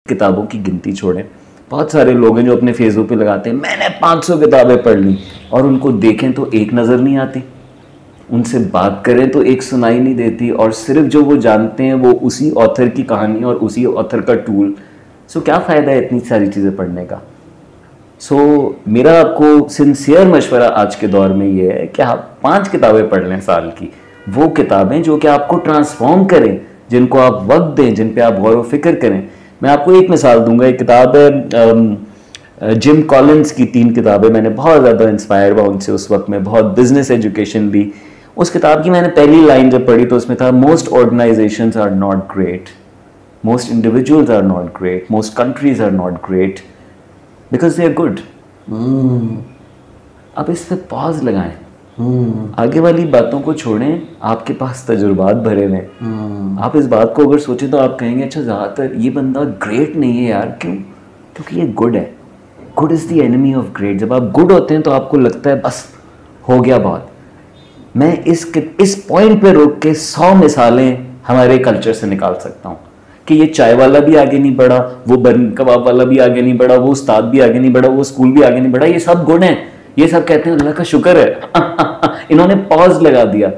किताबों की गिनती छोड़ें। बहुत सारे लोग हैं जो अपने फेसबुक पे लगाते हैं मैंने 500 किताबें पढ़ ली, और उनको देखें तो एक नज़र नहीं आती, उनसे बात करें तो एक सुनाई नहीं देती, और सिर्फ जो वो जानते हैं वो उसी ऑथर की कहानी और उसी ऑथर का टूल। सो क्या फ़ायदा है इतनी सारी चीज़ें पढ़ने का। मेरा आपको सिंसियर मशवरा आज के दौर में ये है कि आप 5 किताबें पढ़ लें साल की, वो किताबें जो कि आपको ट्रांसफॉर्म करें, जिनको आप वक्त दें, जिन पे आप गौर व फिक्र करें। मैं आपको एक मिसाल दूंगा। एक किताब है जिम कॉलिंस की 3 किताबें, मैंने बहुत ज़्यादा इंस्पायर हुआ उनसे उस वक्त में, बहुत बिजनेस एजुकेशन ली। उस किताब की मैंने पहली लाइन जब पढ़ी तो उसमें था most organisations are not great, most individuals are not great, most countries are not great because they are good. अब इस पे पॉज लगाएं, आगे वाली बातों को छोड़ें, आपके पास तजुर्बात भरे हुए। आप इस बात को अगर सोचें तो आप कहेंगे अच्छा ज़्यादातर ये बंदा ग्रेट नहीं है यार, क्यों? क्योंकि ये गुड है। Good is the enemy of great. जब आप गुड होते हैं तो आपको लगता है बस हो गया बहुत। मैं इस पॉइंट पे रुक के 100 मिसालें हमारे कल्चर से निकाल सकता हूँ कि ये चाय वाला भी आगे नहीं बढ़ा, वो बन कबाब वाला भी आगे नहीं बढ़ा, वो उस्ताद भी आगे नहीं बढ़ा, वो स्कूल भी आगे नहीं बढ़ा। ये सब गुण हैं, ये सब कहते हैं अल्लाह का शुक्र है। इन्होंने पॉज लगा दिया।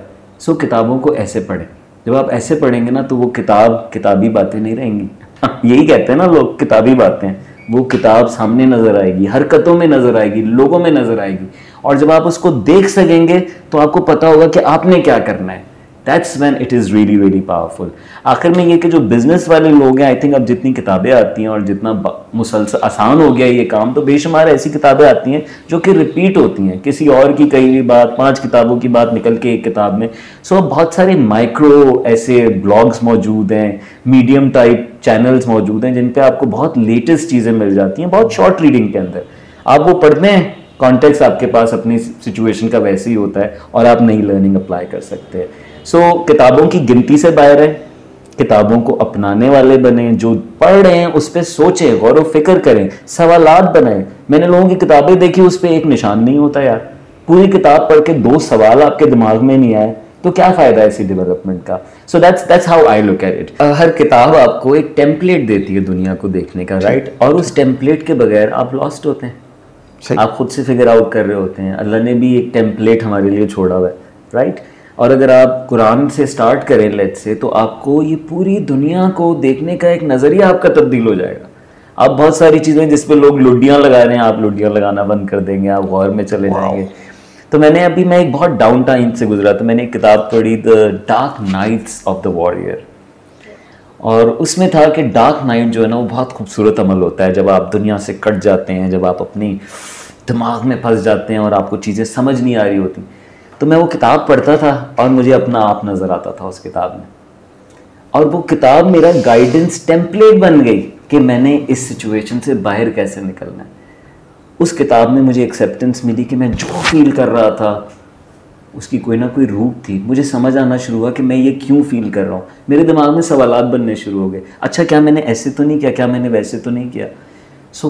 किताबों को ऐसे पढ़ें। जब आप ऐसे पढ़ेंगे ना तो वो किताबी बातें नहीं रहेंगी। यही कहते हैं ना लोग, किताबी बातें। वो किताब सामने नजर आएगी, हरकतों में नजर आएगी, लोगों में नजर आएगी, और जब आप उसको देख सकेंगे तो आपको पता होगा कि आपने क्या करना है। That's when it is really really powerful. आखिर में ये कि जो बिजनेस वाले लोग हैं, आई थिंक अब जितनी किताबें आती हैं और जितना मुसलसल आसान हो गया ये काम, तो बेशुमार ऐसी किताबें आती हैं जो कि रिपीट होती हैं, किसी और की कही हुई बात, 5 किताबों की बात निकल के एक किताब में। बहुत सारे माइक्रो ऐसे ब्लॉग्स मौजूद हैं, मीडियम टाइप चैनल्स मौजूद हैं जिन पे आपको बहुत लेटेस्ट चीज़ें मिल जाती हैं, बहुत शॉर्ट रीडिंग के अंदर। आप वो पढ़ते हैं, कॉन्टेक्स्ट आपके पास अपनी सिचुएशन का वैसे ही होता है और आप नई लर्निंग अप्लाई कर सकते हैं। किताबों की गिनती से बाहर है, किताबों को अपनाने वाले बने, जो पढ़ रहे हैं उस पर सोचें, गौर व फिक्र करें, सवालात बनाएं। मैंने लोगों की किताबें देखी, उस पर एक निशान नहीं होता यार। पूरी किताब पढ़ के 2 सवाल आपके दिमाग में नहीं आए तो क्या फायदा है इसी डेवलपमेंट का। That's how I look at it. हर किताब आपको एक टेम्पलेट देती है दुनिया को देखने का, राइट? और उस टेम्पलेट के बगैर आप लॉस्ट होते हैं। आप खुद से फिगर आउट कर रहे होते हैं। अल्लाह ने भी एक टेम्पलेट हमारे लिए छोड़ा हुआ है, राइट? और अगर आप कुरान से स्टार्ट करें लेट से, तो आपको ये पूरी दुनिया को देखने का एक नज़रिया आपका तब्दील हो जाएगा। आप बहुत सारी चीज़ें जिस पे लोग लुड्डियाँ लगा रहे हैं, आप लुड्डियाँ लगाना बंद कर देंगे, आप गौर में चले जाएंगे। तो मैं एक बहुत डाउन टाइम से गुजरा, तो मैंने एक किताब पढ़ी, the dark knights of the warrior. और उसमें था कि डार्क नाइट जो है ना वो बहुत खूबसूरत अमल होता है जब आप दुनिया से कट जाते हैं, जब आप अपनी दिमाग में फंस जाते हैं और आपको चीज़ें समझ नहीं आ रही होती। तो मैं वो किताब पढ़ता था और मुझे अपना आप नज़र आता था उस किताब में, और वो किताब मेरा गाइडेंस टेम्पलेट बन गई कि मैंने इस सिचुएशन से बाहर कैसे निकलना है। उस किताब में मुझे एक्सेप्टेंस मिली कि मैं जो फील कर रहा था उसकी कोई ना कोई रूट थी। मुझे समझ आना शुरू हुआ कि मैं ये क्यों फील कर रहा हूँ। मेरे दिमाग में सवालात बनने शुरू हो गए, अच्छा क्या मैंने ऐसे तो नहीं किया, क्या मैंने वैसे तो नहीं किया।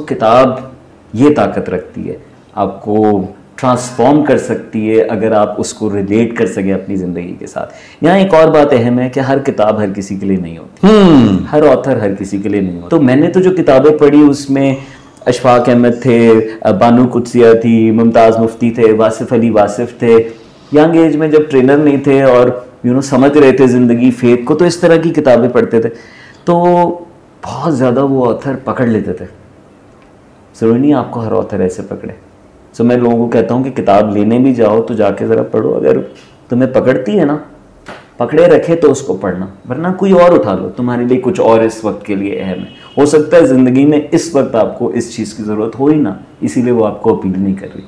किताब ये ताकत रखती है, आपको ट्रांसफॉर्म कर सकती है अगर आप उसको रिलेट कर सके अपनी ज़िंदगी के साथ। यहाँ एक और बात अहम है कि हर किताब हर किसी के लिए नहीं होती, हर ऑथर हर किसी के लिए नहीं होता। तो मैंने तो जो किताबें पढ़ी उसमें अशफाक अहमद थे, बानू कुदसिया थी, मुमताज़ मुफ्ती थे, वासिफ अली वासिफ थे। यंग एज में जब ट्रेनर नहीं थे और समझ रहे थे ज़िंदगी फेथ को, तो इस तरह की किताबें पढ़ते थे तो बहुत ज़्यादा वो ऑथर पकड़ लेते थे। ज़रूरी नहीं आपको हर ऑथर ऐसे पकड़े। मैं लोगों को कहता हूँ कि किताब लेने भी जाओ तो जाके ज़रा पढ़ो, अगर तुम्हें पकड़ती है ना, पकड़े रखे तो उसको पढ़ना, वरना कोई और उठा लो, तुम्हारे लिए कुछ और इस वक्त के लिए अहम है। हो सकता है ज़िंदगी में इस वक्त आपको इस चीज़ की ज़रूरत हो ही ना, इसीलिए वो आपको अपील नहीं कर रही।